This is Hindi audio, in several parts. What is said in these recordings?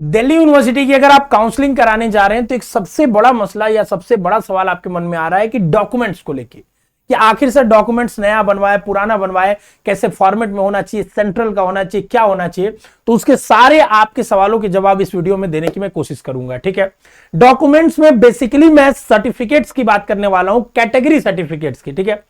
दिल्ली यूनिवर्सिटी की अगर आप काउंसलिंग कराने जा रहे हैं तो एक सबसे बड़ा मसला या सबसे बड़ा सवाल आपके मन में आ रहा है कि डॉक्यूमेंट्स को लेके, कि आखिर से डॉक्यूमेंट्स नया बनवाए पुराना बनवाए, कैसे फॉर्मेट में होना चाहिए, सेंट्रल का होना चाहिए, क्या होना चाहिए। तो उसके सारे आपके सवालों के जवाब इस वीडियो में देने की मैं कोशिश करूंगा। ठीक है, डॉक्यूमेंट्स में बेसिकली मैं सर्टिफिकेट्स की बात करने वाला हूं, कैटेगरी सर्टिफिकेट्स की। ठीक है,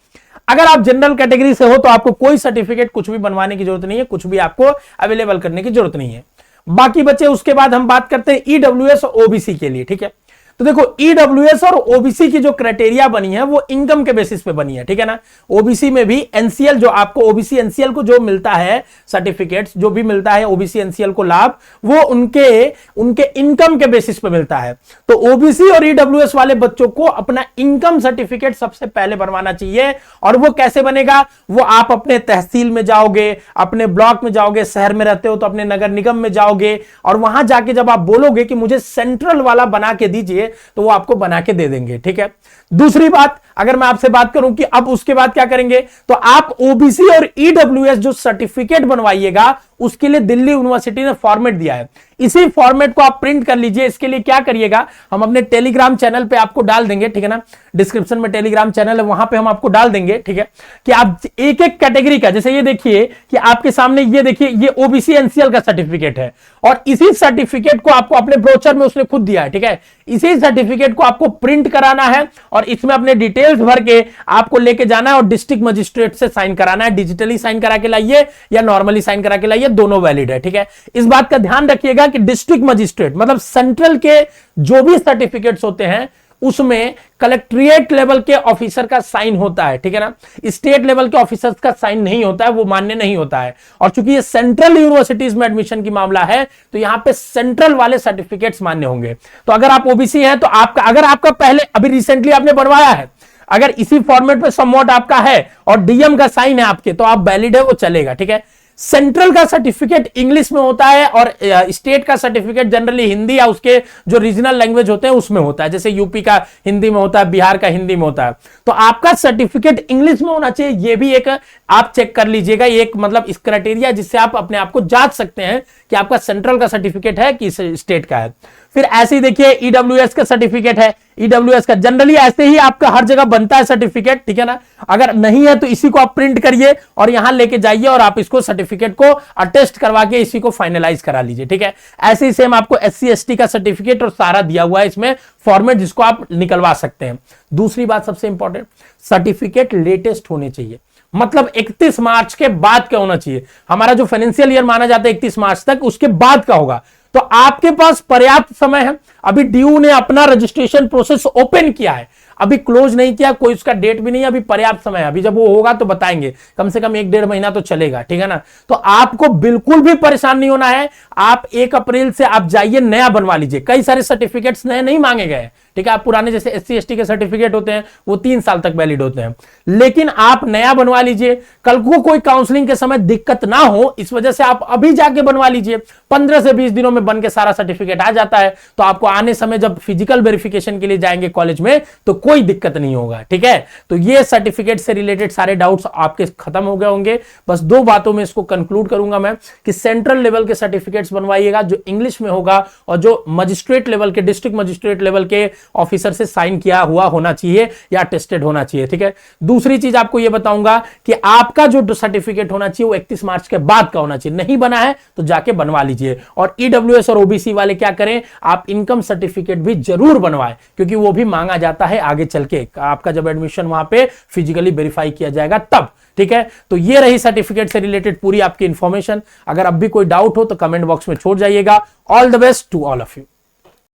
अगर आप जनरल कैटेगरी से हो तो आपको कोई सर्टिफिकेट कुछ भी बनवाने की जरूरत नहीं है, कुछ भी आपको अवेलेबल करने की जरूरत नहीं है। बाकी बचे उसके बाद हम बात करते हैं ईडब्ल्यूएस और ओबीसी के लिए। ठीक है, तो देखो ईडब्ल्यूएस और ओबीसी की जो क्राइटेरिया बनी है वो इनकम के बेसिस पे बनी है। ठीक है ना, ओबीसी में भी एनसीएल जो आपको ओबीसी एनसीएल को जो मिलता है सर्टिफिकेट्स, जो भी मिलता है ओबीसी एनसीएल को लाभ, वो उनके इनकम के बेसिस पे मिलता है। तो ओबीसी और ईडब्ल्यूएस वाले बच्चों को अपना इनकम सर्टिफिकेट सबसे पहले बनवाना चाहिए। और वो कैसे बनेगा, वो आप अपने तहसील में जाओगे, अपने ब्लॉक में जाओगे, शहर में रहते हो तो अपने नगर निगम में जाओगे, और वहां जाके जब आप बोलोगे कि मुझे सेंट्रल वाला बना के दीजिए, तो वो आपको बना के दे देंगे। ठीक है, दूसरी बात अगर मैं आपसे बात करूं कि अब उसके बाद क्या करेंगे, तो आप ओबीसी और ईडब्ल्यूएस जो सर्टिफिकेट बनवाइएगा उसके लिए दिल्ली यूनिवर्सिटी ने फॉर्मेट दिया है। इसी फॉर्मेट को आप प्रिंट कर लीजिए। इसके लिए क्या करिएगा, हम अपने टेलीग्राम चैनल पे आपको डाल देंगे। ठीक है ना, डिस्क्रिप्शन में टेलीग्राम चैनल है, वहां पे हम आपको डाल देंगे। ठीक है, कि आप एक एक कैटेगरी का, जैसे ये देखिए कि आपके सामने ये देखिए ये ओबीसी एनसीएल का सर्टिफिकेट है, और इसी सर्टिफिकेट को आपको अपने ब्रोचर में उसने खुद दिया है। ठीक है, इसी सर्टिफिकेट को आपको प्रिंट कराना है और इसमें अपने डिटेल्स भर के आपको लेके जाना है और डिस्ट्रिक्ट मजिस्ट्रेट से साइन कराना है। डिजिटली साइन करा के लाइए या नॉर्मली साइन करा के लाइए, दोनों वैलिड है। ठीक है, इस बात का ध्यान रखिएगा कि डिस्ट्रिक्ट मजिस्ट्रेट मतलब सेंट्रल के जो भी सर्टिफिकेट्स होते हैं उसमें कलेक्ट्रेट लेवल के ऑफिसर का साइन होता है। ठीक है ना, स्टेट लेवल के ऑफिसर्स का साइन नहीं होता है, वो मान्य नहीं होता है। और चूंकि ये सेंट्रल यूनिवर्सिटीज में एडमिशन की मामला है तो यहां पे सेंट्रल वाले सर्टिफिकेट्स मान्य होंगे। तो अगर आप ओबीसी हैं तो आपका, अगर आपका पहले अभी रिसेंटली आपने बनवाया है, अगर इसी फॉर्मेट पे समवॉट आपका है और डीएम का साइन है आपके, तो आप वैलिड है, वो चलेगा। ठीक है, सेंट्रल का सर्टिफिकेट इंग्लिश में होता है और स्टेट का सर्टिफिकेट जनरली हिंदी या उसके जो रीजनल लैंग्वेज होते हैं उसमें होता है। जैसे यूपी का हिंदी में होता है, बिहार का हिंदी में होता है। तो आपका सर्टिफिकेट इंग्लिश में होना चाहिए, ये भी एक आप चेक कर लीजिएगा। एक मतलब इस क्राइटेरिया जिससे आप अपने आप को जांच सकते हैं कि आपका सेंट्रल का सर्टिफिकेट है कि स्टेट का है। फिर ऐसे ही देखिए ईडब्ल्यूएस का सर्टिफिकेट है, ईडब्ल्यूएस का जनरली ऐसे ही आपका हर जगह बनता है सर्टिफिकेट। ठीक है ना, अगर नहीं है तो इसी को आप प्रिंट करिए और यहां लेके जाइए और आप इसको सर्टिफिकेट को अटेस्ट करवा के इसी को फाइनलाइज करा लीजिए। ठीक है, ऐसे ही सेम आपको एससी एसटी का सर्टिफिकेट और सारा दिया हुआ है इसमें फॉर्मेट, जिसको आप निकलवा सकते हैं। दूसरी बात सबसे इंपॉर्टेंट, सर्टिफिकेट लेटेस्ट होने चाहिए, मतलब 31 मार्च के बाद का होना चाहिए। हमारा जो फाइनेंशियल ईयर माना जाता है 31 मार्च तक, उसके बाद का होगा। तो आपके पास पर्याप्त समय है। अभी डीयू ने अपना रजिस्ट्रेशन प्रोसेस ओपन किया है, अभी क्लोज नहीं किया, कोई उसका डेट भी नहीं है, अभी पर्याप्त समय है। अभी जब वो होगा तो बताएंगे, कम से कम 1-1.5 महीना तो चलेगा। ठीक है ना, तो आपको बिल्कुल भी परेशान नहीं होना है। आप 1 अप्रैल से आप जाइए नया बनवा लीजिए। कई सारे सर्टिफिकेट्स नए नहीं मांगे गए। ठीक है, आप पुराने जैसे एससी एसटी के सर्टिफिकेट होते हैं वो 3 साल तक वैलिड होते हैं, लेकिन आप नया बनवा लीजिए। कल को कोई काउंसलिंग के समय दिक्कत ना हो, इस वजह से आप अभी जाके बनवा लीजिए। 15 से 20 दिनों में बन के सारा सर्टिफिकेट आ जाता है, तो आपको आने समय जब फिजिकल वेरिफिकेशन के लिए जाएंगे कॉलेज में तो कोई दिक्कत नहीं होगा। ठीक है, तो ये सर्टिफिकेट से रिलेटेड सारे डाउट्स आपके खत्म हो गए होंगे। बस 2 बातों में इसको कंक्लूड करूंगा मैं कि सेंट्रल लेवल के सर्टिफिकेट्स बनवाइएगा जो इंग्लिश में होगा और जो मजिस्ट्रेट लेवल के, डिस्ट्रिक्ट मजिस्ट्रेट लेवल के ऑफिसर से साइन किया हुआ होना चाहिए या टेस्टेड होना चाहिए। ठीक है, दूसरी चीज आपको यह बताऊंगा कि आपका जो सर्टिफिकेट होना चाहिए वो 31 मार्च के बाद का होना चाहिए। नहीं बना है तो जाके बनवा लीजिए। और ईडब्ल्यूएस और ओबीसी वाले क्या करें, आप इनकम सर्टिफिकेट भी जरूर बनवाएं, क्योंकि वो भी मांगा जाता है आगे चल के, आपका जब एडमिशन वहां पे फिजिकली वेरीफाई किया जाएगा तब। ठीक है, तो ये रही सर्टिफिकेट से रिलेटेड पूरी आपकी इंफॉर्मेशन। अगर अब भी कोई डाउट हो तो कमेंट बॉक्स में छोड़ जाइएगा। All the best to all of you.